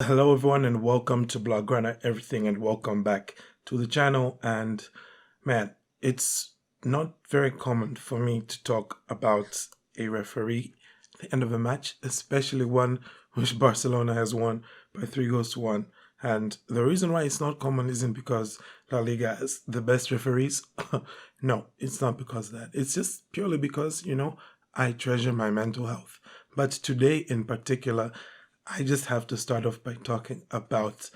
Hello everyone and welcome to Blaugrana Everything and welcome back to the channel. And man, it's not very common for me to talk about a referee at the end of a match, especially one which Barcelona has won by 3-1. And the reason why it's not common isn't because La Liga has the best referees. No, it's not because of that. It's just purely because, I treasure my mental health. But today in particular, I just have to start off by talking about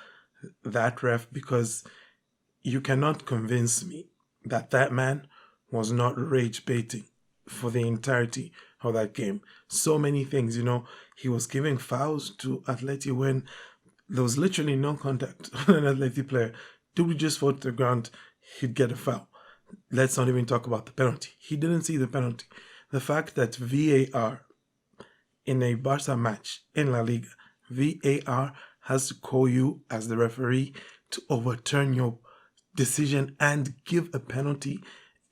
that ref because you cannot convince me that that man was not rage baiting for the entirety of that game. So many things, he was giving fouls to Atleti when there was literally no contact on an Atleti player. Do we just fall to the ground, he'd get a foul. Let's not even talk about the penalty. He didn't see the penalty. The fact that VAR in a Barca match in La Liga, VAR has to call you as the referee to overturn your decision and give a penalty.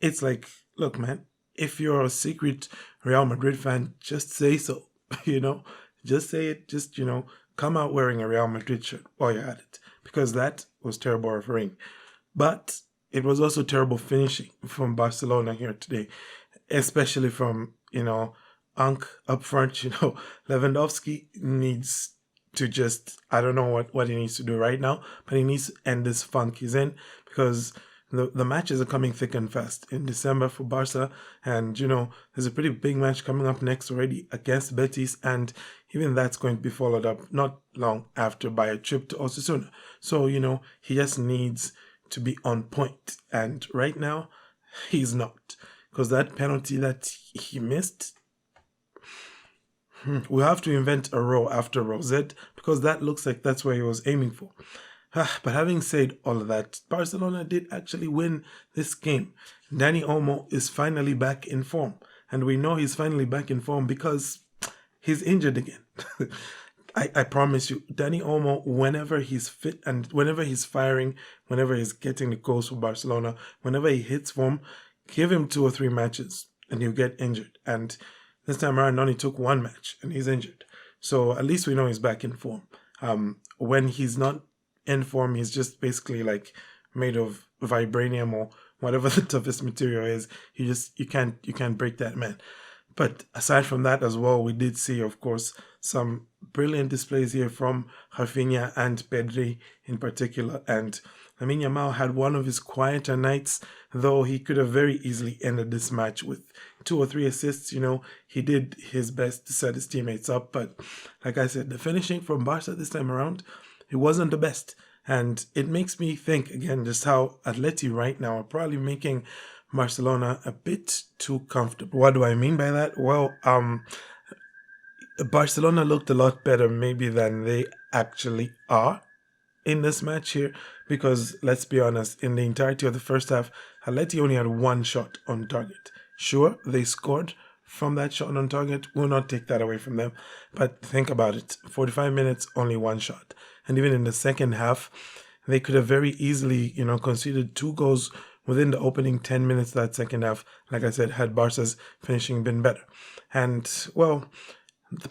It's like, look, man, if you're a secret Real Madrid fan, just say so. Just say it. Just, come out wearing a Real Madrid shirt while you're at it. Because that was terrible refereeing. But it was also terrible finishing from Barcelona here today, especially from, Unk up front. Lewandowski needs to just, I don't know what he needs to do right now, but he needs to end this funk he's in because the matches are coming thick and fast in December for Barca. And, there's a pretty big match coming up next already against Betis. And even that's going to be followed up not long after by a trip to Osasuna. So, he just needs to be on point. And right now, he's not. Because that penalty that he missed, we have to invent a row after row Z because that looks like that's where he was aiming for. But having said all of that, Barcelona did actually win this game. Dani Olmo is finally back in form. And we know he's finally back in form because he's injured again. I promise you, Dani Olmo, whenever he's fit and whenever he's firing, whenever he's getting the goals for Barcelona, whenever he hits form, give him 2 or 3 matches and he'll get injured. And this time around, only took 1 match and he's injured. So at least we know he's back in form. When he's not in form, he's just basically like made of vibranium or whatever the toughest material is. You can't break that man. But aside from that as well, we did see, of course, some brilliant displays here from Raphinha and Pedri in particular. And Lamine Yamal had one of his quieter nights, though he could have very easily ended this match with 2 or 3 assists. He did his best to set his teammates up. But like I said, the finishing from Barca this time around, it wasn't the best. And it makes me think, again, just how Atleti right now are probably making Barcelona a bit too comfortable. What do I mean by that? Well, Barcelona looked a lot better maybe than they actually are in this match here because let's be honest, in the entirety of the first half, Atleti only had 1 shot on target. Sure, they scored from that shot on target. We'll not take that away from them. But think about it. 45 minutes, only 1 shot. And even in the second half, they could have very easily, conceded 2 goals within the opening 10 minutes of that second half. Like I said, had Barca's finishing been better. And, well,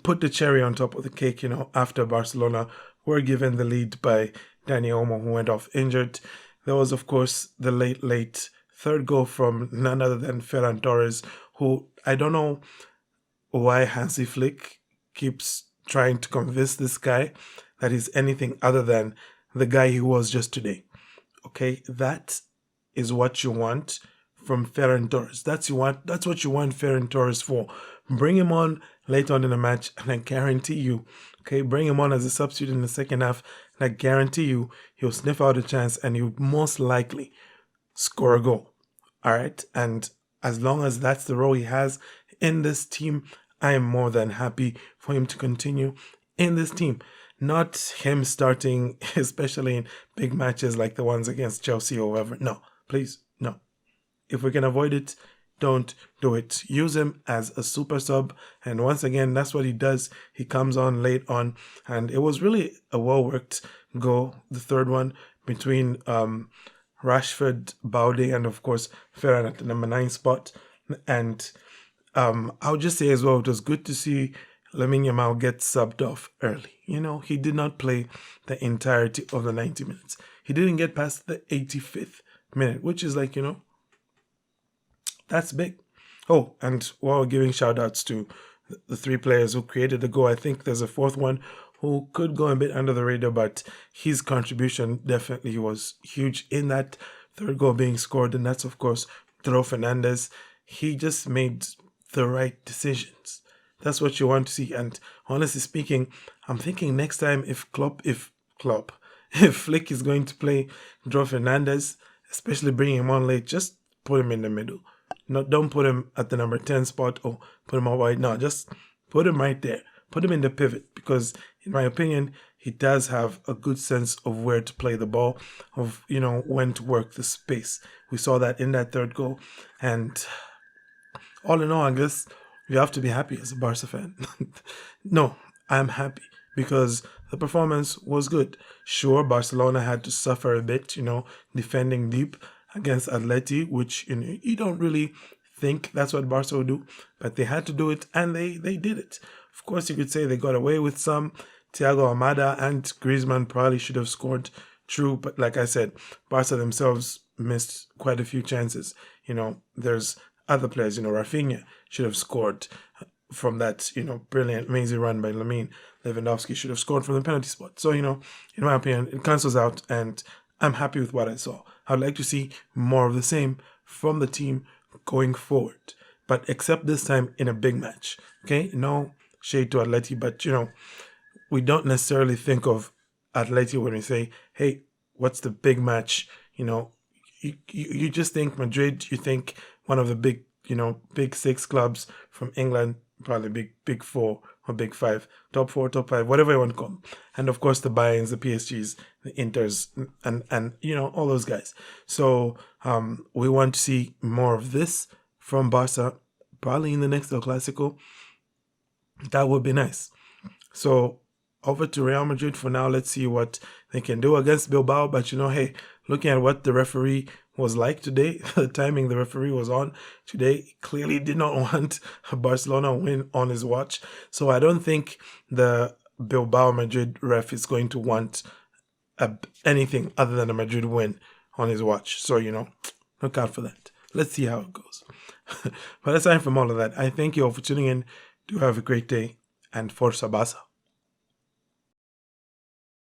put the cherry on top of the cake, after Barcelona were given the lead by Dani Olmo, who went off injured. There was, of course, the late third goal from none other than Ferran Torres, who I don't know why Hansi Flick keeps trying to convince this guy that he's anything other than the guy he was just today. Okay, that is what you want from Ferran Torres. That's what you want Ferran Torres for. Bring him on late on in the match, and I guarantee you, okay, bring him on as a substitute in the second half, and I guarantee you he'll sniff out a chance and he'll most likely score a goal. All right, and as long as that's the role he has in this team, I am more than happy for him to continue in this team. Not him starting, especially in big matches like the ones against Chelsea or whatever. No, please, no. If we can avoid it, don't do it. Use him as a super sub. And once again, that's what he does. He comes on late on. And it was really a well-worked goal, the third one, between Rashford, Baude, and of course, Ferran at the number 9 spot. And I'll just say as well, it was good to see Lamine Yamal gets subbed off early. He did not play the entirety of the 90 minutes. He didn't get past the 85th minute, which is like, that's big. Oh, and while giving shout outs to the three players who created the goal, I think there's a fourth one who could go a bit under the radar, but his contribution definitely was huge in that third goal being scored, and that's, of course, Tro Fernandez. He just made the right decisions. That's what you want to see. And honestly speaking, I'm thinking next time if Flick is going to play Tro Fernandez, especially bringing him on late, just put him in the middle. Don't put him at the number 10 spot or put him out wide. No, just put him right there. Put him in the pivot because, in my opinion, he does have a good sense of where to play the ball, of, when to work the space. We saw that in that third goal. And all in all, I guess you have to be happy as a Barca fan. No, I'm happy because the performance was good. Sure, Barcelona had to suffer a bit, defending deep against Atleti, which you don't really think that's what Barca would do, but they had to do it, and they did it. Of course, you could say they got away with some. Thiago Almada and Griezmann probably should have scored, true, but like I said, Barca themselves missed quite a few chances. There's other players, Raphinha should have scored from that, brilliant, amazing run by Lamine. Lewandowski should have scored from the penalty spot. So, in my opinion, it cancels out, and I'm happy with what I saw. I'd like to see more of the same from the team going forward, but except this time in a big match. Okay, no shade to Atleti, but we don't necessarily think of Atleti when we say, "Hey, what's the big match?" You just think Madrid. You think one of the big six clubs from England, probably big four or big five, top four, top five, whatever you want to call them. And of course the Bayerns, the PSGs, the Inters, and all those guys. So we want to see more of this from Barca, probably in the next El Clasico. That would be nice. So over to Real Madrid for now. Let's see what they can do against Bilbao. But hey, looking at what the referee was like today, the timing the referee was on today, clearly did not want a Barcelona win on his watch. So I don't think the Bilbao Madrid ref is going to want anything other than a Madrid win on his watch. So, look out for that. Let's see how it goes. But aside from all of that, I thank you all for tuning in. Do have a great day, and Forza Barça.